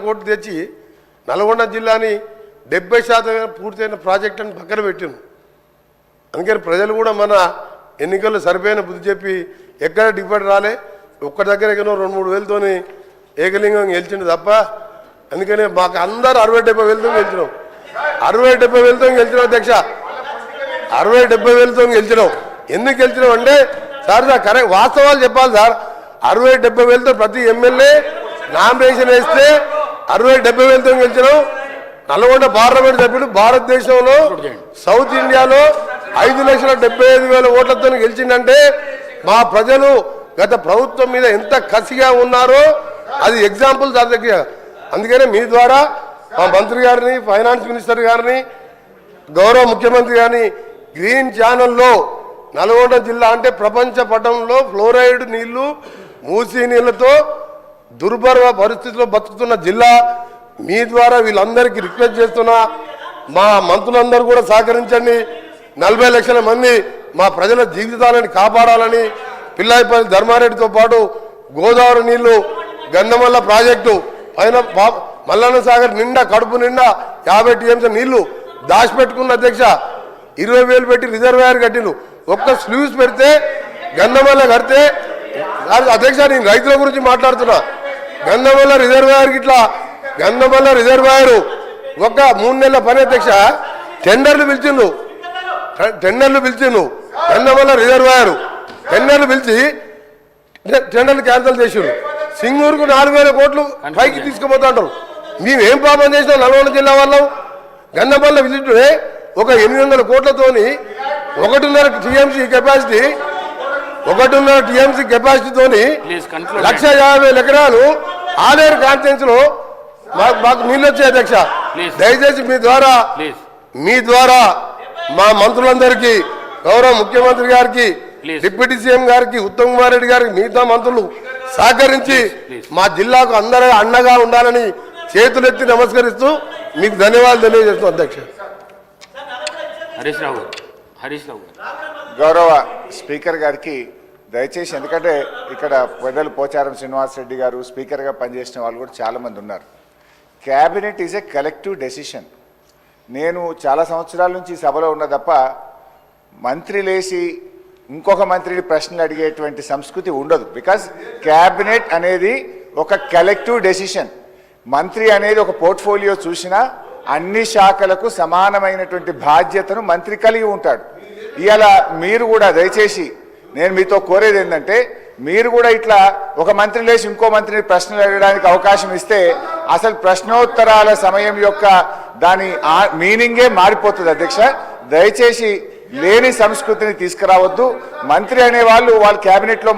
కోట్లు తెచ్చి నల్గొండ జిల్లాని 70% పూర్తయిన ప్రాజెక్ట్ అని పక్కన పెట్టిను. అందుకని ప్రజలు కూడా మన ఎన్నికల్లో సరిపోయిన బుద్ధి చెప్పి ఎక్కడ డిపాజిట్ రాలే, ఒక్క దగ్గర ఎక్కడో 2-3 వేలతోని ఏకలింగం గెలిచిండు తప్ప. అందుకని మాకు అందరూ 60-70 వేలతో గెలిచినాం. 60-70 వేలతో గెలిచినాం అధ్యక్ష, 60-70 వేలతో గెలిచినాం. ఎందుకు గెలిచినాం అంటే సార్ కరెక్ట్ వాస్తవాలు చెప్పాలి సార్. 60-70 వేలతో ప్రతి ఎమ్మెల్యే నామినేషన్ వేస్తే 60-70 వేలతో గెలిచినాం. నల్గొండ పార్లమెంట్ సభ్యుడు భారతదేశంలో సౌత్ ఇండియాలో 5,75,000 ఓట్లతో గెలిచిందంటే మా ప్రజలు గత ప్రభుత్వం మీద ఎంత కసిగా ఉన్నారో అది ఎగ్జాంపుల్ సార్ దగ్గర. అందుకనే మీ ద్వారా మా మంత్రి గారిని, ఫైనాన్స్ మినిస్టర్ గారిని, గౌరవ ముఖ్యమంత్రి గారిని గ్రీన్ ఛానల్లో నల్గొండ జిల్లా అంటే ప్రపంచ పటంలో ఫ్లోరైడ్ నీళ్లు, మూసీ నీళ్లతో దుర్భర పరిస్థితిలో బతుకుతున్న జిల్లా. మీ ద్వారా వీళ్ళందరికీ రిక్వెస్ట్ చేస్తున్నా, మా మంత్రులందరూ కూడా సహకరించండి. 40 లక్షల మంది మా ప్రజల జీవితాలను కాపాడాలని పిల్లాయిపల్లి ధర్మారెడ్డితో పాటు గోదావరి నీళ్లు, గంధమల్ల ప్రాజెక్టు పైన మల్లన్న సాగర్ నిండా కడుపు నిండా 50 టీఎంసీ నీళ్లు దాచిపెట్టుకున్న అధ్యక్ష. 20,000 పెట్టి రిజర్వాయర్ కట్టిను. ఒక్క స్లూస్ పెడితే గంధమల్ల కడితే అధ్యక్ష, నేను రైతుల గురించి మాట్లాడుతున్నా. గంధమల్ల రిజర్వాయర్ ఇట్లా గంధమల్ల రిజర్వాయర్ ఒక 3 నెలల పని అధ్యక్ష. టెండర్లు పిలిచిండు గంధమల్ల రిజర్వాయర్ టెండర్లు పిలిచి టెండర్లు క్యాన్సిల్ చేసిండు. సింగూరుకు 4,000 కోట్లు పైకి తీసుకుపోతుంటారు. మేమేం పాపం చేసినాం నల్గొండ జిల్లా వాళ్ళం? గంధమల్ల విజిట్ ఒక 800 కోట్లతోని 1.5 టీఎంసీ కెపాసిటీ 1.5 కెపాసిటీతోని 1,50,000 ఎకరాలు ఆలేరు కాన్స్టిట్యుయెన్సీ లో మాకు నీళ్ళు వచ్చాయి అధ్యక్ష. దయచేసి మీ ద్వారా మా మంత్రులందరికీ, గౌరవ ముఖ్యమంత్రి గారికి, డిప్యూటీ సీఎం గారికి, ఉత్తమ్ కుమార్ రెడ్డి గారికి, మిగతా మంత్రులు సహకరించి మా జిల్లాకు అందరూ అండగా ఉండాలని చేతులెత్తి నమస్కరిస్తూ మీకు ధన్యవాదాలు తెలియజేస్తున్నాం అధ్యక్ష. గౌరవ స్పీకర్ గారికి దయచేసి, ఎందుకంటే ఇక్కడ పెద్దలు పోచారం శ్రీనివాసరెడ్డి గారు స్పీకర్గా పనిచేసిన వాళ్ళు కూడా చాలామంది ఉన్నారు. Cabinet is a collective decision. నేను చాలా సంవత్సరాల నుంచి సభలో ఉన్న తప్ప మంత్రి లేచి ఇంకొక మంత్రిని ప్రశ్నలు అడిగేటువంటి సంస్కృతి ఉండదు. బికాజ్ క్యాబినెట్ అనేది ఒక కలెక్టివ్ డెసిషన్. మంత్రి అనేది ఒక పోర్ట్ఫోలియో చూసినా అన్ని శాఖలకు సమానమైనటువంటి బాధ్యతను మంత్రి కలిగి ఉంటాడు. ఇవాళ మీరు కూడా దయచేసి నేను మీతో కోరేది ఏంటంటే, మీరు కూడా ఇట్లా ఒక మంత్రి లేచి ఇంకో మంత్రిని ప్రశ్నలు అడగడానికి అవకాశం ఇస్తే అసలు ప్రశ్నోత్తరాల సమయం యొక్క దాని మీనింగే మారిపోతుంది అధ్యక్ష. దయచేసి లేని సంస్కృతిని తీసుకురావద్దు. మంత్రి అనేవాళ్ళు వాళ్ళ క్యాబినెట్లో